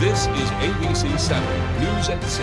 This is ABC 7 News at 6.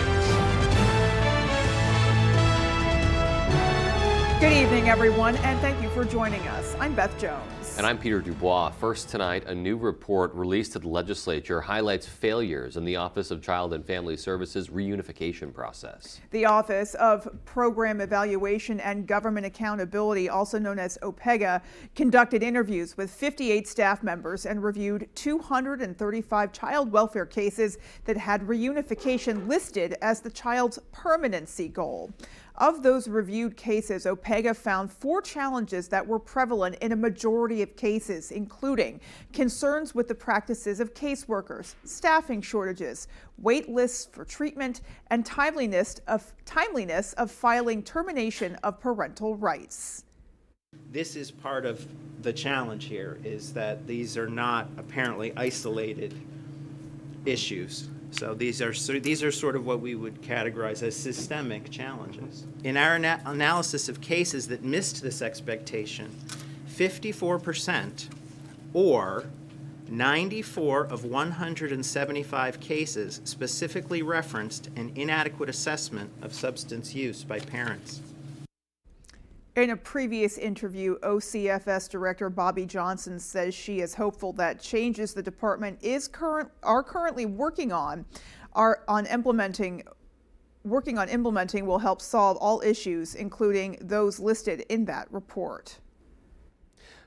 Good evening, everyone, and thank you for joining us. I'm Beth Jones. And I'm Peter Dubois. First tonight, a new report released to the legislature highlights failures in the Office of Child and Family Services reunification process. The Office of Program Evaluation and Government Accountability, also known as OPEGA, conducted interviews with 58 staff members and reviewed 235 child welfare cases that had reunification listed as the child's permanency goal. Of those reviewed cases, OPEGA found 4 challenges that were prevalent in a majority of cases, including concerns with the practices of caseworkers, staffing shortages, wait lists for treatment, and timeliness of filing termination of parental rights. This is part of the challenge here, is that these are not apparently isolated issues. So these are sort of what we would categorize as systemic challenges. In our analysis of cases that missed this expectation, 54%, or 94 of 175 cases, specifically referenced an inadequate assessment of substance use by parents. In a previous interview, OCFS Director Bobby Johnson says she is hopeful that changes the department are currently working on implementing will help solve all issues, including those listed in that report.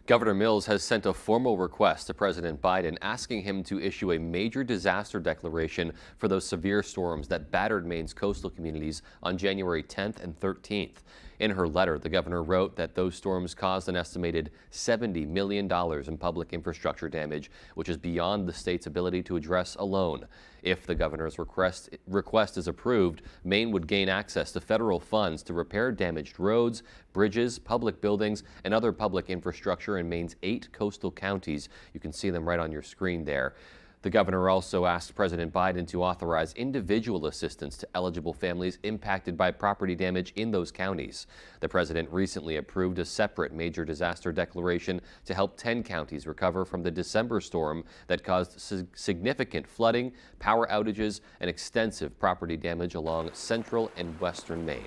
Governor Mills has sent a formal request to President Biden asking him to issue a major disaster declaration for those severe storms that battered Maine's coastal communities on January 10th and 13th. In her letter, the governor wrote that those storms caused an estimated $70 million in public infrastructure damage, which is beyond the state's ability to address alone. If the governor's request is approved, Maine would gain access to federal funds to repair damaged roads, bridges, public buildings, and other public infrastructure in Maine's 8 coastal counties. You can see them right on your screen there. The governor also asked President Biden to authorize individual assistance to eligible families impacted by property damage in those counties. The president recently approved a separate major disaster declaration to help 10 counties recover from the December storm that caused significant flooding, power outages, and extensive property damage along central and western Maine.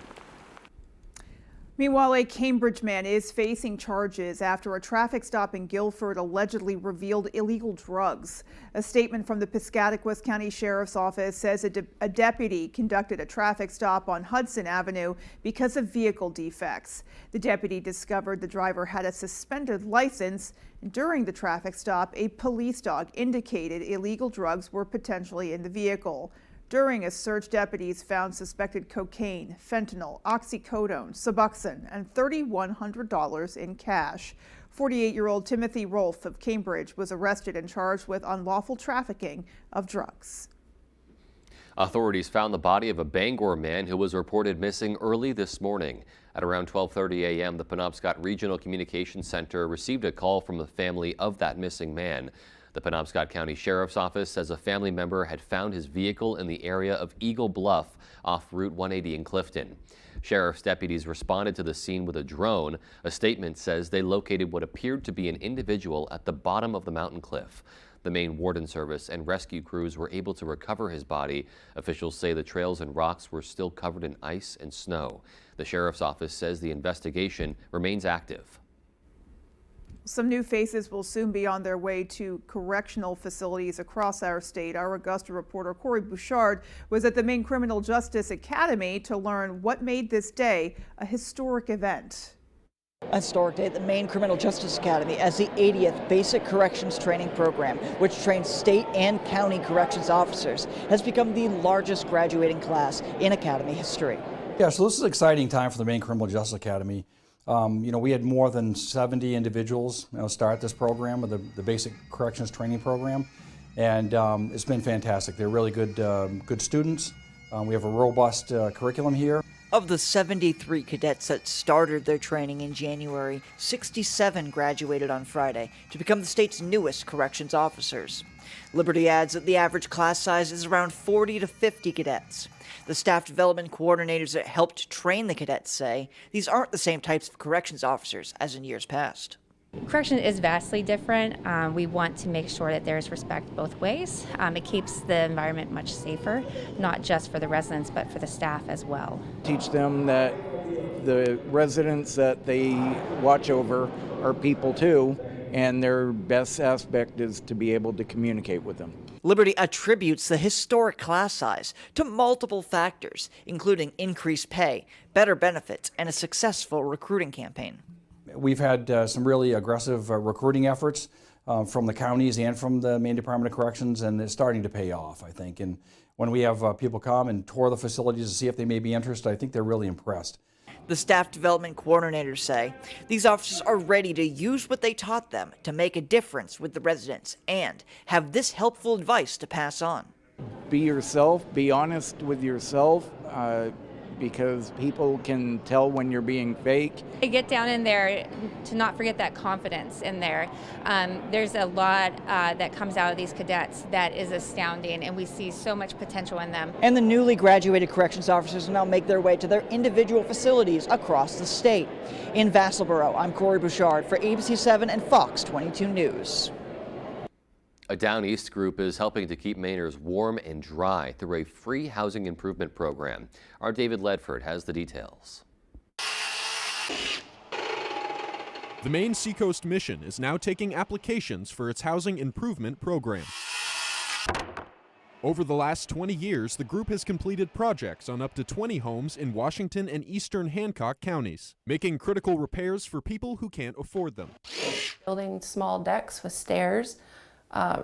Meanwhile, a Cambridge man is facing charges after a traffic stop in Guilford allegedly revealed illegal drugs. A statement from the Piscataquis County Sheriff's Office says a deputy conducted a traffic stop on Hudson Avenue because of vehicle defects. The deputy discovered the driver had a suspended license. During the traffic stop, a police dog indicated illegal drugs were potentially in the vehicle. During a search, deputies found suspected cocaine, fentanyl, oxycodone, Suboxone, and $3,100 in cash. 48-year-old Timothy Rolfe of Cambridge was arrested and charged with unlawful trafficking of drugs. Authorities found the body of a Bangor man who was reported missing early this morning. At around 12:30 a.m., the Penobscot Regional Communications Center received a call from the family of that missing man. The Penobscot County Sheriff's Office says a family member had found his vehicle in the area of Eagle Bluff off Route 180 in Clifton. Sheriff's deputies responded to the scene with a drone. A statement says they located what appeared to be an individual at the bottom of the mountain cliff. The Maine Warden Service and rescue crews were able to recover his body. Officials say the trails and rocks were still covered in ice and snow. The Sheriff's Office says the investigation remains active. Some new faces will soon be on their way to correctional facilities across our state. Our Augusta reporter Corey Bouchard was at the Maine Criminal Justice Academy to learn what made this day a historic event. A historic day at the Maine Criminal Justice Academy as the 80th Basic Corrections Training Program, which trains state and county corrections officers, has become the largest graduating class in Academy history. Yeah, so this is an exciting time for the Maine Criminal Justice Academy. We had more than 70 individuals start this program with the Basic Corrections Training Program, and it's been fantastic. They're really good students. We have a robust curriculum here. Of the 73 cadets that started their training in January, 67 graduated on Friday to become the state's newest corrections officers. Liberty adds that the average class size is around 40 to 50 cadets. The staff development coordinators that helped train the cadets say these aren't the same types of corrections officers as in years past. Correction is vastly different. We want to make sure that there's respect both ways. It keeps the environment much safer, not just for the residents, but for the staff as well. Teach them that the residents that they watch over are people too, and their best aspect is to be able to communicate with them. Liberty attributes the historic class size to multiple factors, including increased pay, better benefits, and a successful recruiting campaign. We've had some really aggressive recruiting efforts from the counties and from the Maine Department of Corrections, and it's starting to pay off, I think. And when we have people come and tour the facilities to see if they may be interested, I think they're really impressed. The staff development coordinators say these officers are ready to use what they taught them to make a difference with the residents and have this helpful advice to pass on. Be yourself, be honest with yourself, because people can tell when you're being fake. I get down in there to not forget that confidence in there. There's a lot that comes out of these cadets that is astounding, and we see so much potential in them. And the newly graduated corrections officers will now make their way to their individual facilities across the state. In Vassalboro, I'm Corey Bouchard for ABC7 and Fox 22 News. A Down East group is helping to keep Mainers warm and dry through a free housing improvement program. Our David Ledford has the details. The Maine Seacoast Mission is now taking applications for its housing improvement program. Over the last 20 years, the group has completed projects on up to 20 homes in Washington and eastern Hancock counties, making critical repairs for people who can't afford them. Building small decks with stairs,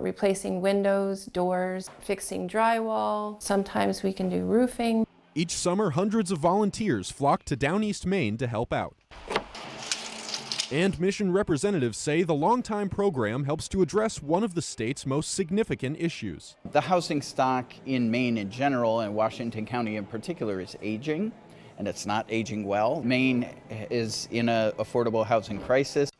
replacing windows, doors, fixing drywall. Sometimes we can do roofing. Each summer, hundreds of volunteers flock to Down East Maine to help out. And mission representatives say the long-time program helps to address one of the state's most significant issues. The housing stock in Maine in general, and Washington County in particular, is aging, and it's not aging well. Maine is in an affordable housing crisis.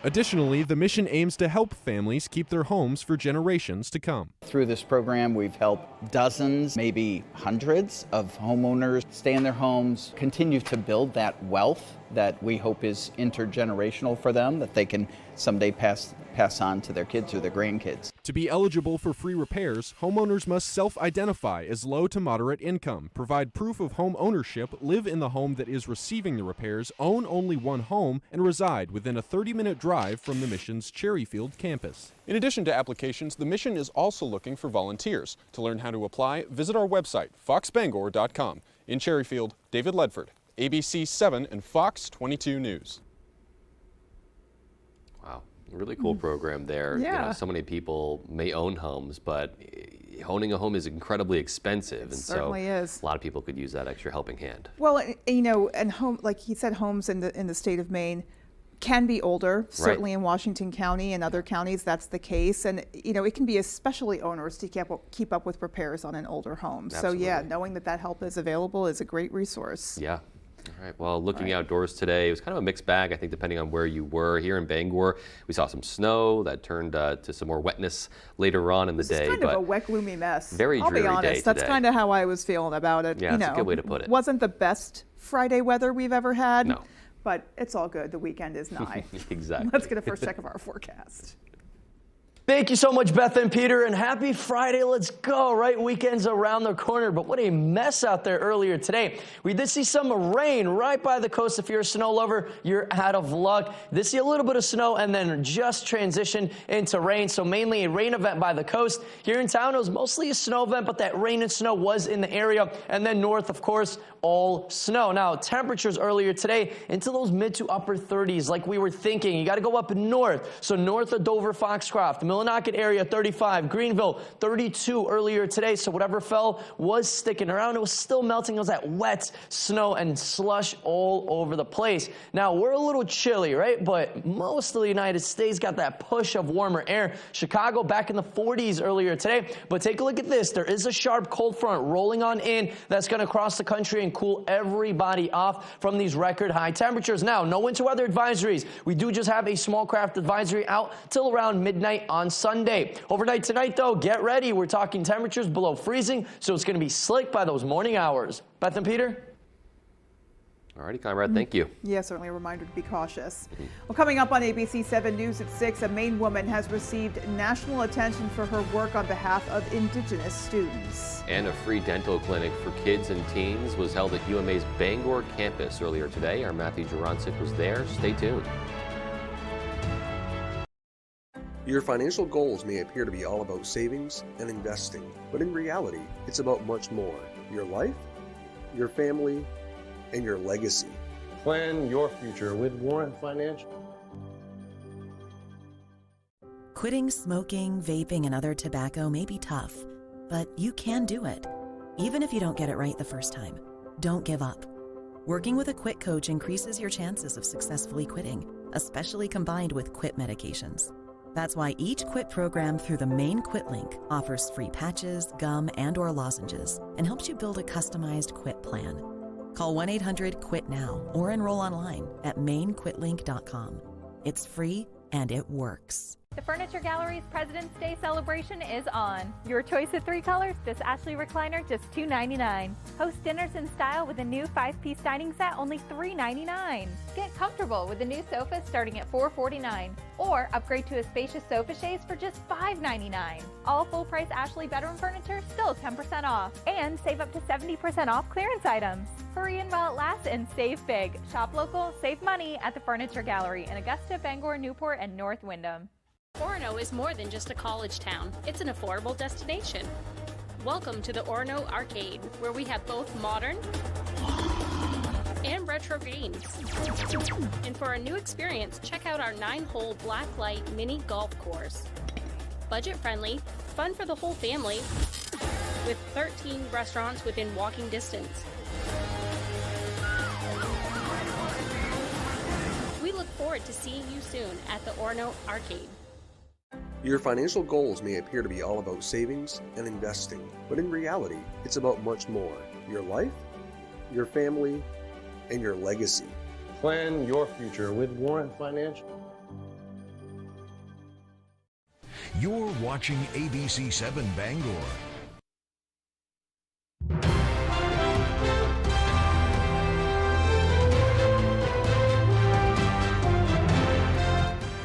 Additionally, the mission aims to help families keep their homes for generations to come. Through this program, we've helped dozens, maybe hundreds of homeowners stay in their homes, continue to build that wealth that we hope is intergenerational for them, that they can someday pass on to their kids or their grandkids. To be eligible for free repairs, homeowners must self-identify as low to moderate income, provide proof of home ownership, live in the home that is receiving the repairs, own only one home, and reside within a 30-minute drive from the mission's Cherryfield campus. In addition to applications, the mission is also looking for volunteers. To learn how to apply, visit our website, foxbangor.com. In Cherryfield, David Ledford, ABC 7 and Fox 22 News. Wow, really cool program there. Yeah. You know, so many people may own homes, but owning a home is incredibly expensive, and certainly so is. a lot of people could use that extra helping hand. Well, you know, and home, like he said, homes in the state of Maine can be older. Certainly in Washington County and other counties, that's the case. And you know, it can be especially onerous to keep up with repairs on an older home. Absolutely. So yeah, knowing that help is available is a great resource. Yeah. All right. Well, looking outdoors today, it was kind of a mixed bag, I think, depending on where you were. Here in Bangor, we saw some snow that turned to some more wetness later on in the day. It's kind of a wet, gloomy mess. Very I'll dreary be honest. day That's today. kind of how I was feeling about it. Yeah, that's a good way to put it. Wasn't the best Friday weather we've ever had. No. But it's all good. The weekend is nigh. Exactly. Let's get a first check of our forecast. Thank you so much, Beth and Peter, and happy Friday. Let's go, right? Weekend's around the corner, but what a mess out there earlier today. We did see some rain right by the coast. If you're a snow lover, you're out of luck. Did see a little bit of snow and then just transitioned into rain, so mainly a rain event by the coast. Here in town, it was mostly a snow event, but that rain and snow was in the area, and then north, of course, all snow. Now, temperatures earlier today into those mid to upper 30s like we were thinking. You got to go up north, so north of Dover, Foxcroft, the Millinocket area 35, Greenville 32 earlier today, so whatever fell was sticking around. It was still melting. It was that wet snow and slush all over the place. Now, we're a little chilly, right? But most of the United States got that push of warmer air. Chicago back in the 40s earlier today, but take a look at this. There is a sharp cold front rolling on in that's going to cross the country and cool everybody off from these record high temperatures. Now, no winter weather advisories. We do just have a small craft advisory out till around midnight on Sunday. Overnight tonight, though, get ready. We're talking temperatures below freezing, so it's going to be slick by those morning hours. Beth and Peter? All righty, Conrad, thank you. Yeah, certainly a reminder to be cautious. Well, coming up on ABC 7 News at 6, a Maine woman has received national attention for her work on behalf of Indigenous students. And a free dental clinic for kids and teens was held at UMA's Bangor campus earlier today. Our Matthew Jurancic was there. Stay tuned. Your financial goals may appear to be all about savings and investing, but in reality, it's about much more. Your life, your family, and your legacy. Plan your future with Warren Financial. Quitting smoking, vaping, and other tobacco may be tough, but you can do it. Even if you don't get it right the first time, don't give up. Working with a quit coach increases your chances of successfully quitting, especially combined with quit medications. That's why each quit program through the Maine Quit Link offers free patches, gum, and/or lozenges and helps you build a customized quit plan. Call 1-800-QUIT-NOW or enroll online at mainequitlink.com. It's free and it works. The Furniture Gallery's President's Day celebration is on. Your choice of 3 colors, this Ashley recliner, just $2.99. Host dinners in style with a new 5-piece dining set, only $3.99. Get comfortable with a new sofa starting at $4.49. Or upgrade to a spacious sofa chaise for just $5.99. All full-price Ashley bedroom furniture, still 10% off. And save up to 70% off clearance items. Hurry in while it lasts and save big. Shop local, save money at the Furniture Gallery in Augusta, Bangor, Newport, and North Windham. Orono is more than just a college town. It's an affordable destination. Welcome to the Orono Arcade, where we have both modern and retro games. And for a new experience, check out our 9-hole blacklight mini golf course. Budget-friendly, fun for the whole family, with 13 restaurants within walking distance. We look forward to seeing you soon at the Orono Arcade. Your financial goals may appear to be all about savings and investing, but in reality, it's about much more. Your life, your family, and your legacy. Plan your future with Warren Financial. You're watching ABC 7 Bangor.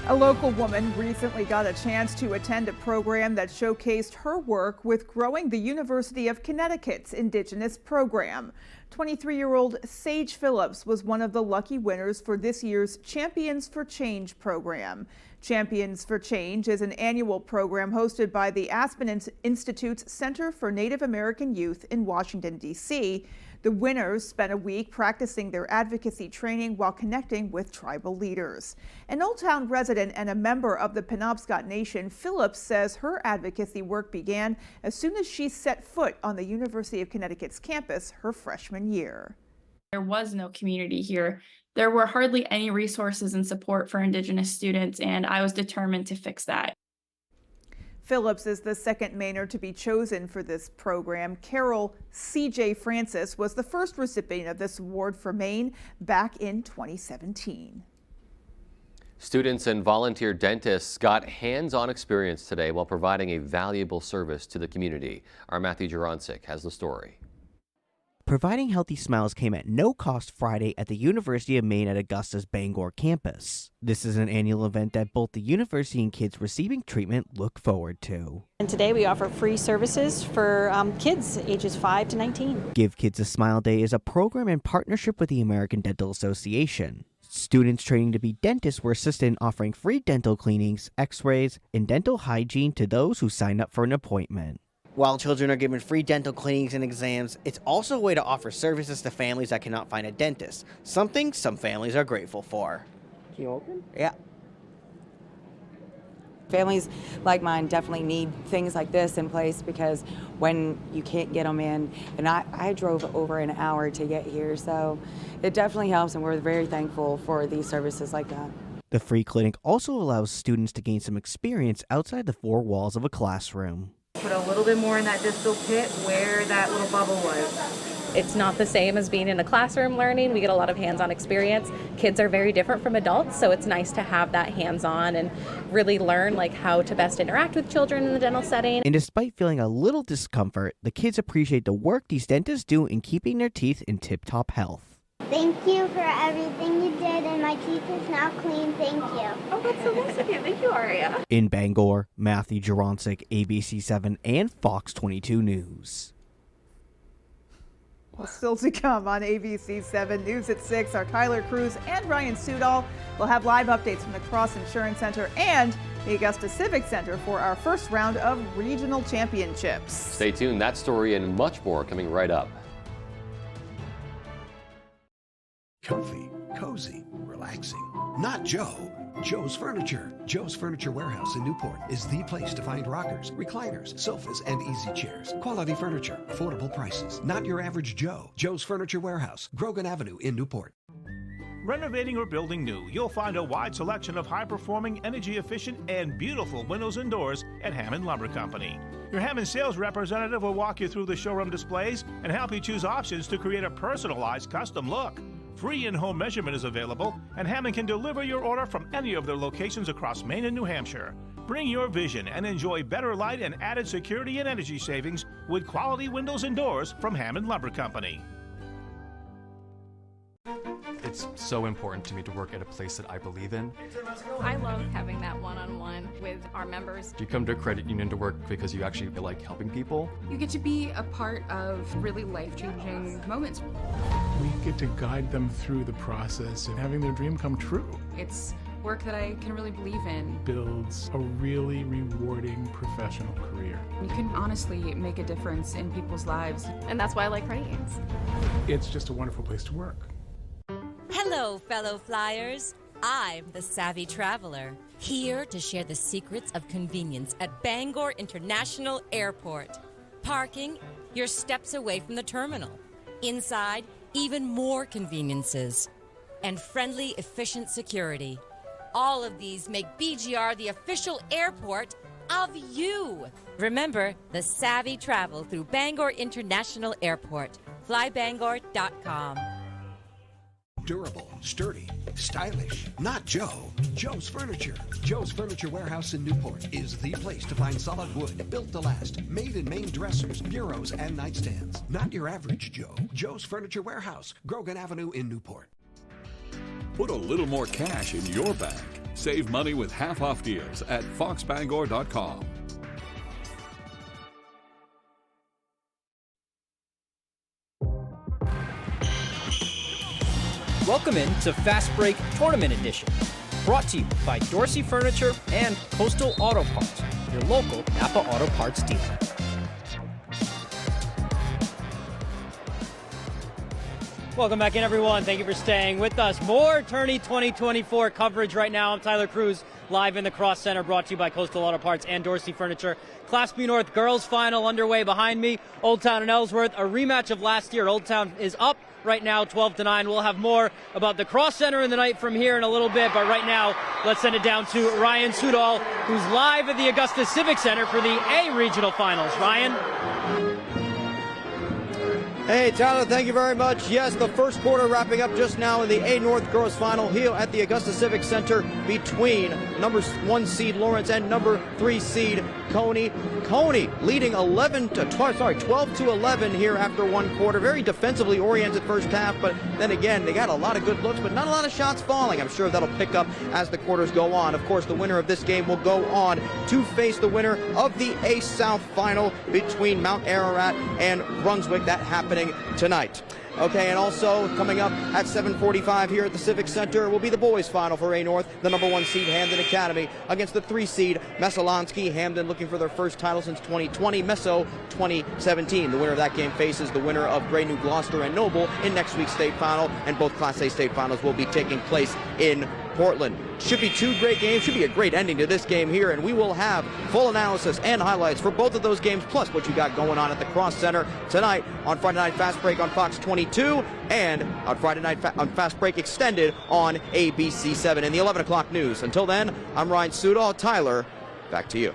A local woman recently got a chance to attend a program that showcased her work with growing the University of Connecticut's Indigenous program. 23-year-old Sage Phillips was one of the lucky winners for this year's Champions for Change program. Champions for Change is an annual program hosted by the Aspen Institute's Center for Native American Youth in Washington, D.C. The winners spent a week practicing their advocacy training while connecting with tribal leaders. An Old Town resident and a member of the Penobscot Nation, Phillips says her advocacy work began as soon as she set foot on the University of Connecticut's campus her freshman year. There was no community here. There were hardly any resources and support for Indigenous students, and I was determined to fix that. Phillips is the second Mainer to be chosen for this program. Carol C.J. Francis was the first recipient of this award for Maine back in 2017. Students and volunteer dentists got hands-on experience today while providing a valuable service to the community. Our Matthew Jurancic has the story. Providing healthy smiles came at no cost Friday at the University of Maine at Augusta's Bangor campus. This is an annual event that both the university and kids receiving treatment look forward to. And today we offer free services for kids ages 5 to 19. Give Kids a Smile Day is a program in partnership with the American Dental Association. Students training to be dentists were assisted in offering free dental cleanings, x-rays, and dental hygiene to those who sign up for an appointment. While children are given free dental cleanings and exams, it's also a way to offer services to families that cannot find a dentist, something some families are grateful for. Can you open? Yeah. Families like mine definitely need things like this in place because when you can't get them in, and I drove over an hour to get here, so it definitely helps, and we're very thankful for these services like that. The free clinic also allows students to gain some experience outside the four walls of a classroom. Put a little bit more in that distal pit where that little bubble was. It's not the same as being in a classroom learning. We get a lot of hands-on experience. Kids are very different from adults, so it's nice to have that hands-on and really learn how to best interact with children in the dental setting. And despite feeling a little discomfort, the kids appreciate the work these dentists do in keeping their teeth in tip-top health. Thank you for everything you did, and my teeth is now clean. Thank you. Oh, that's so nice of you. Thank you, Aria. In Bangor, Matthew Jaroncic, ABC7 and Fox 22 News. Well, still to come on ABC7 News at 6, our Tyler Cruz and Ryan Sudol will have live updates from the Cross Insurance Center and the Augusta Civic Center for our first round of regional championships. Stay tuned. That story and much more coming right up. Comfy, cozy, relaxing. Not Joe. Joe's Furniture. Joe's Furniture Warehouse in Newport is the place to find rockers, recliners, sofas, and easy chairs. Quality furniture, affordable prices. Not your average Joe. Joe's Furniture Warehouse, Grogan Avenue in Newport. Renovating or building new, you'll find a wide selection of high-performing, energy-efficient, and beautiful windows and doors at Hammond Lumber Company. Your Hammond sales representative will walk you through the showroom displays and help you choose options to create a personalized custom look. Free in-home measurement is available, and Hammond can deliver your order from any of their locations across Maine and New Hampshire. Bring your vision and enjoy better light and added security and energy savings with quality windows and doors from Hammond Lumber Company. It's so important to me to work at a place that I believe in. I love having that one-on-one with our members. You come to a credit union to work because you actually like helping people. You get to be a part of really life-changing moments. We get to guide them through the process of having their dream come true. It's work that I can really believe in. Builds a really rewarding professional career. You can honestly make a difference in people's lives, and that's why I like credit unions. It's just a wonderful place to work. Hello, fellow flyers. I'm the Savvy Traveler, here to share the secrets of convenience at Bangor International Airport. Parking, you're steps away from the terminal. Inside, even more conveniences. And friendly, efficient security. All of these make BGR the official airport of you. Remember, the Savvy Travel through Bangor International Airport. Flybangor.com. Durable, sturdy, stylish. Not Joe. Joe's Furniture. Joe's Furniture Warehouse in Newport is the place to find solid wood, built to last, made in Maine dressers, bureaus, and nightstands. Not your average Joe. Joe's Furniture Warehouse, Grogan Avenue in Newport. Put a little more cash in your bank. Save money with half-off deals at foxbangor.com. Welcome in to Fast Break Tournament Edition, brought to you by Dorsey Furniture and Coastal Auto Parts, your local Napa Auto Parts dealer. Welcome back in, everyone. Thank you for staying with us. More Tourney 2024 coverage right now. I'm Tyler Cruz, live in the Cross Center, brought to you by Coastal Auto Parts and Dorsey Furniture. Class B North girls final underway behind me. Old Town and Ellsworth, a rematch of last year. Old Town is up right now, 12-9. We'll have more about the Cross Center in the night from here in a little bit, but right now, let's send it down to Ryan Sudol, who's live at the Augusta Civic Center for the A Regional Finals. Ryan? Hey, Tyler, thank you very much. Yes, the first quarter wrapping up just now in the A North Girls Final here at the Augusta Civic Center between number 1 seed Lawrence and number 3 seed Coney. Coney leading 12 to 11 here after one quarter. Very defensively oriented first half, but then again, they got a lot of good looks, but not a lot of shots falling. I'm sure that'll pick up as the quarters go on. Of course, the winner of this game will go on to face the winner of the A South Final between Mount Ararat and Brunswick. That happened tonight. Okay, and also coming up at 7:45 here at the Civic Center will be the boys' final for A North. The number 1 seed Hamden Academy against the 3 seed Messalonsky. Hamden looking for their first title since 2020. Meso 2017. The winner of that game faces the winner of Gray New Gloucester and Noble in next week's state final, and both Class A state finals will be taking place in Portland. Should be 2 great games, should be a great ending to this game here, and we will have full analysis and highlights for both of those games, plus what you got going on at the Cross Center tonight on Friday Night Fast Break on Fox 22, and on Friday Night on Fast Break Extended on ABC7 in the 11 o'clock news. Until then, I'm Ryan Sudol. Tyler, back to you.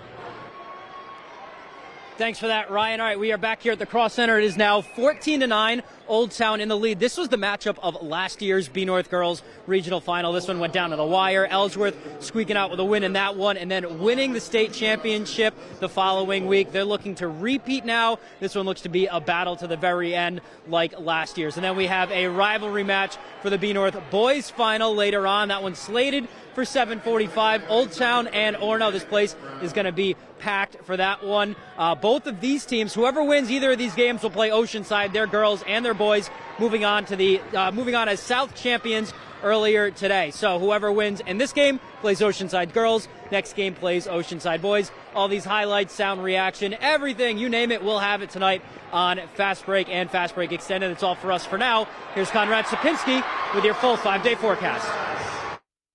Thanks for that, Ryan. All right, we are back here at the Cross Center. It is now 14-9, Old Town in the lead. This was the matchup of last year's B North Girls Regional Final. This one went down to the wire. Ellsworth squeaking out with a win in that one, and then winning the state championship the following week. They're looking to repeat now. This one looks to be a battle to the very end like last year's. And then we have a rivalry match for the B North Boys Final later on. That one's slated for 7:45. Old Town and Orono. This place is going to be packed for that one. Both of these teams, whoever wins either of these games, will play Oceanside, their girls and their boys, moving on as South champions earlier today. So whoever wins in this game plays Oceanside girls. Next game plays Oceanside boys. All these highlights, sound reaction, everything, you name it, we'll have it tonight on Fast Break and Fast Break Extended. That's all for us for now. Here's Conrad Sapinski with your full 5-day forecast.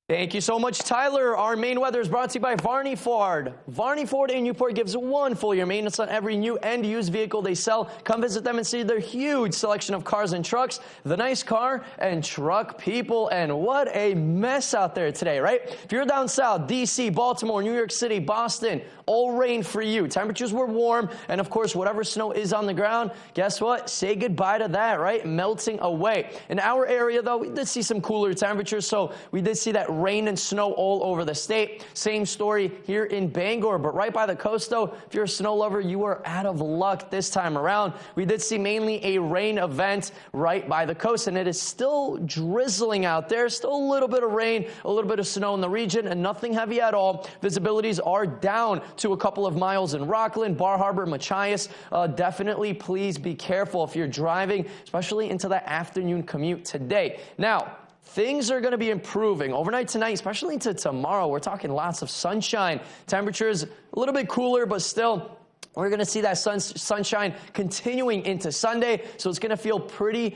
Thank you so much, Tyler. Our main weather is brought to you by Varney Ford. Varney Ford in Newport gives one full year maintenance on every new and used vehicle they sell. Come visit them and see their huge selection of cars and trucks, the nice car and truck people. And what a mess out there today, right? If you're down south, D.C., Baltimore, New York City, Boston, all rain for you. Temperatures were warm, and of course, whatever snow is on the ground, guess what? Say goodbye to that, right? Melting away. In our area, though, we did see some cooler temperatures, so we did see that rain and snow all over the state. Same story here in Bangor, but right by the coast, though, if you're a snow lover, you are out of luck this time around. We did see mainly a rain event right by the coast, and it is still drizzling out there. Still a little bit of rain, a little bit of snow in the region, and nothing heavy at all. Visibilities are down to a couple of miles in Rockland, Bar Harbor, Machias. Definitely please be careful if you're driving, especially into that afternoon commute today. Now, things are going to be improving overnight tonight, especially into tomorrow. We're talking lots of sunshine. Temperatures a little bit cooler, but still, we're going to see that sunshine continuing into Sunday, so it's going to feel pretty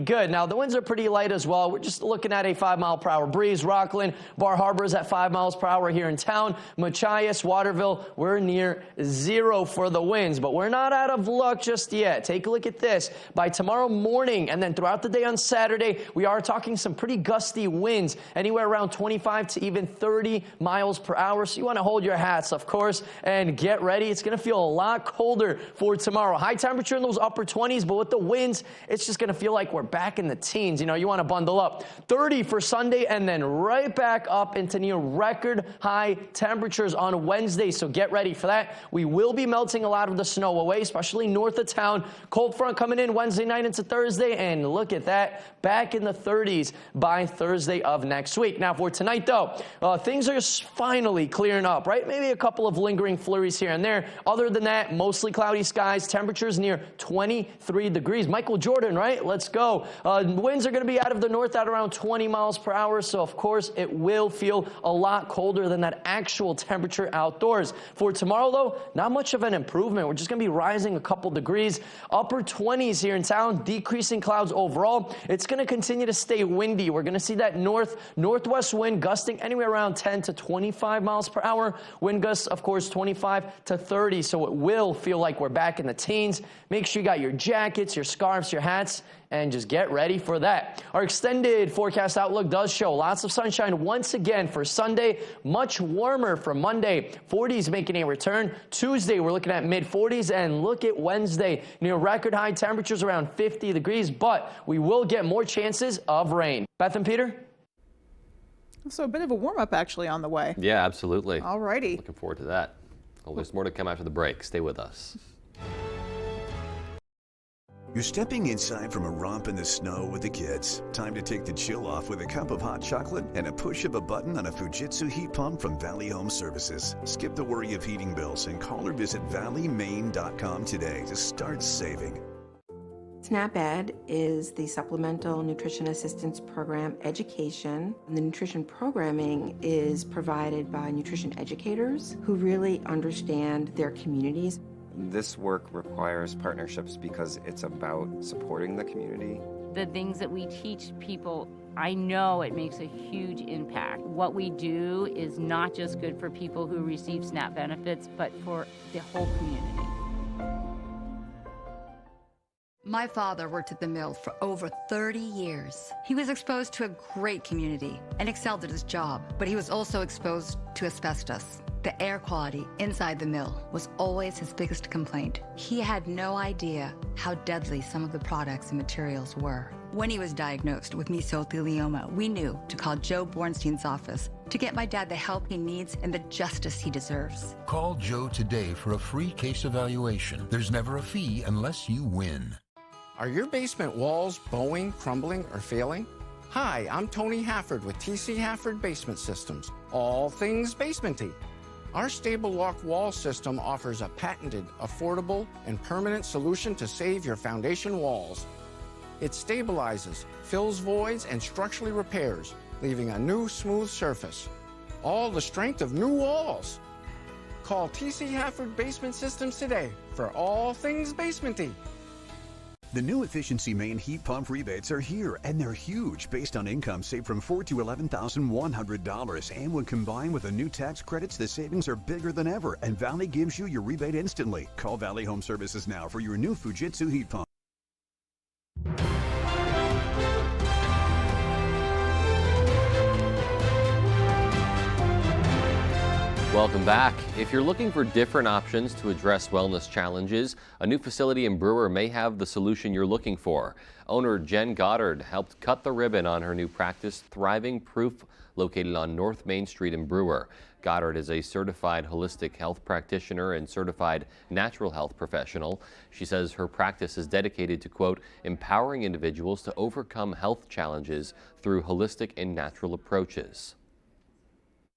good. Now, the winds are pretty light as well. We're just looking at a 5-mile-per-hour breeze. Rockland, Bar Harbor is at 5 miles per hour here in town. Machias, Waterville, we're near 0 for the winds, but we're not out of luck just yet. Take a look at this. By tomorrow morning and then throughout the day on Saturday, we are talking some pretty gusty winds, anywhere around 25 to even 30 miles per hour. So you want to hold your hats, of course, and get ready. It's going to feel a lot colder for tomorrow. High temperature in those upper 20s, but with the winds, it's just going to feel like we're back in the teens. You know, you want to bundle up. 30 for Sunday, and then right back up into near record high temperatures on Wednesday, so get ready for that. We will be melting a lot of the snow away, especially north of town. Cold front coming in Wednesday night into Thursday, and look at that, back in the 30s by Thursday of next week. Now, for tonight, though, things are finally clearing up, right? Maybe a couple of lingering flurries here and there. Other than that, mostly cloudy skies, temperatures near 23 degrees. Michael Jordan, right? Let's go. Winds are going to be out of the north at around 20 miles per hour, so of course it will feel a lot colder than that actual temperature outdoors. For tomorrow, though, not much of an improvement. We're just going to be rising a couple degrees. Upper 20s here in town, decreasing clouds overall. It's going to continue to stay windy. We're going to see that northwest wind gusting anywhere around 10 to 25 miles per hour. Wind gusts, of course, 25 to 30, so it will feel like we're back in the teens. Make sure you got your jackets, your scarves, your hats, and just get ready for that. Our extended forecast outlook does show lots of sunshine once again for Sunday. Much warmer for Monday. 40s making a return. Tuesday, we're looking at mid-40s, and look at Wednesday. Near record high temperatures around 50 degrees, but we will get more chances of rain. Beth and Peter? So a bit of a warm-up actually on the way. Yeah, absolutely. All righty. Looking forward to that. Well, there's more to come after the break. Stay with us. You're stepping inside from a romp in the snow with the kids. Time to take the chill off with a cup of hot chocolate and a push of a button on a Fujitsu heat pump from Valley Home Services. Skip the worry of heating bills and call or visit valleymaine.com today to start saving. SNAP-Ed is the Supplemental Nutrition Assistance Program education. The nutrition programming is provided by nutrition educators who really understand their communities. This work requires partnerships because it's about supporting the community. The things that we teach people, I know it makes a huge impact. What we do is not just good for people who receive SNAP benefits, but for the whole community. My father worked at the mill for over 30 years. He was exposed to a great community and excelled at his job, but he was also exposed to asbestos. The air quality inside the mill was always his biggest complaint. He had no idea how deadly some of the products and materials were. When he was diagnosed with mesothelioma, we knew to call Joe Bornstein's office to get my dad the help he needs and the justice he deserves. Call Joe today for a free case evaluation. There's never a fee unless you win. Are your basement walls bowing, crumbling, or failing? Hi, I'm Tony Hafford with TC Hafford Basement Systems. All things basementy. Our stable lock wall system offers a patented, affordable, and permanent solution to save your foundation walls. It stabilizes, fills voids, and structurally repairs, leaving a new smooth surface. All the strength of new walls. Call TC Hafford Basement Systems today for all things basementy. The new efficiency main heat pump rebates are here, and they're huge. Based on income, save from $4,000 to $11,100. And when combined with the new tax credits, the savings are bigger than ever, and Valley gives you your rebate instantly. Call Valley Home Services now for your new Fujitsu heat pump. Welcome back. If you're looking for different options to address wellness challenges, a new facility in Brewer may have the solution you're looking for. Owner Jen Goddard helped cut the ribbon on her new practice, Thriving Proof, located on North Main Street in Brewer. Goddard is a certified holistic health practitioner and certified natural health professional. She says her practice is dedicated to, quote, empowering individuals to overcome health challenges through holistic and natural approaches.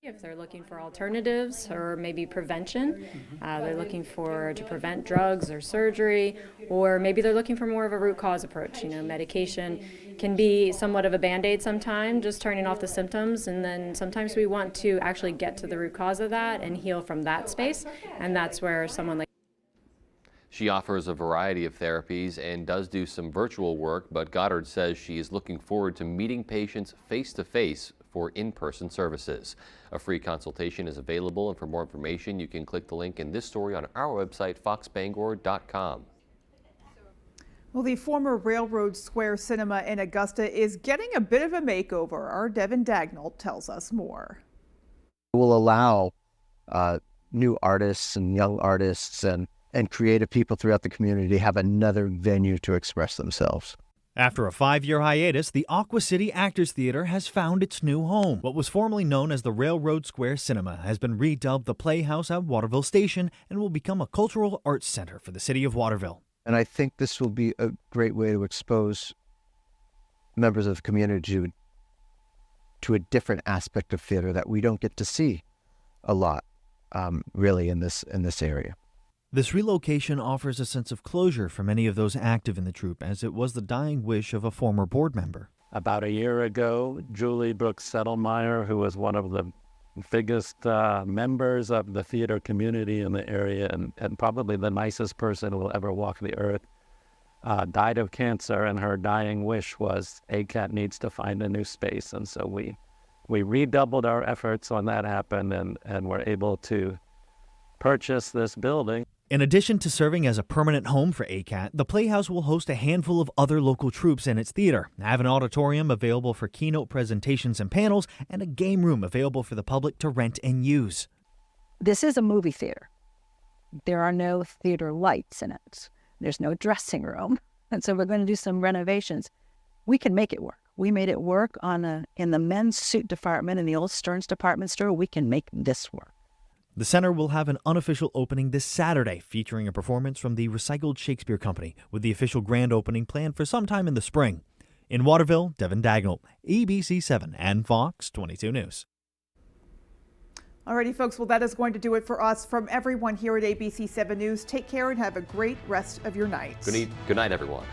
If they're looking for alternatives or maybe prevention, they're looking to prevent drugs or surgery, or maybe they're looking for more of a root cause approach. You know, medication can be somewhat of a band-aid sometimes, just turning off the symptoms, and then sometimes we want to actually get to the root cause of that and heal from that space, and that's where someone like She offers a variety of therapies and does do some virtual work, but Goddard says she is looking forward to meeting patients face-to-face for in-person services. A free consultation is available, and for more information, you can click the link in this story on our website, foxbangor.com. Well, the former Railroad Square Cinema in Augusta is getting a bit of a makeover. Our Devin Dagnall tells us more. It will allow new artists and young artists and creative people throughout the community have another venue to express themselves. After a 5-year hiatus, the Aqua City Actors Theater has found its new home. What was formerly known as the Railroad Square Cinema has been redubbed the Playhouse at Waterville Station and will become a cultural arts center for the city of Waterville. And I think this will be a great way to expose members of the community to a different aspect of theater that we don't get to see a lot, really, in this area. This relocation offers a sense of closure for many of those active in the troupe, as it was the dying wish of a former board member. About a year ago, Julie Brooks Settlemeyer, who was one of the biggest members of the theater community in the area and probably the nicest person who will ever walk the earth, died of cancer, and her dying wish was ACAT needs to find a new space. And so we redoubled our efforts when that happened and were able to purchase this building. In addition to serving as a permanent home for ACAT, the Playhouse will host a handful of other local troupes in its theater, have an auditorium available for keynote presentations and panels, and a game room available for the public to rent and use. This is a movie theater. There are no theater lights in it. There's no dressing room. And so we're going to do some renovations. We can make it work. We made it work in the men's suit department in the old Stearns department store. We can make this work. The center will have an unofficial opening this Saturday, featuring a performance from the Recycled Shakespeare Company, with the official grand opening planned for sometime in the spring. In Waterville, Devin Dagnall, ABC7 and Fox 22 News. Alrighty, folks, well, that is going to do it for us. From everyone here at ABC7 News, take care and have a great rest of your night. Good night, everyone.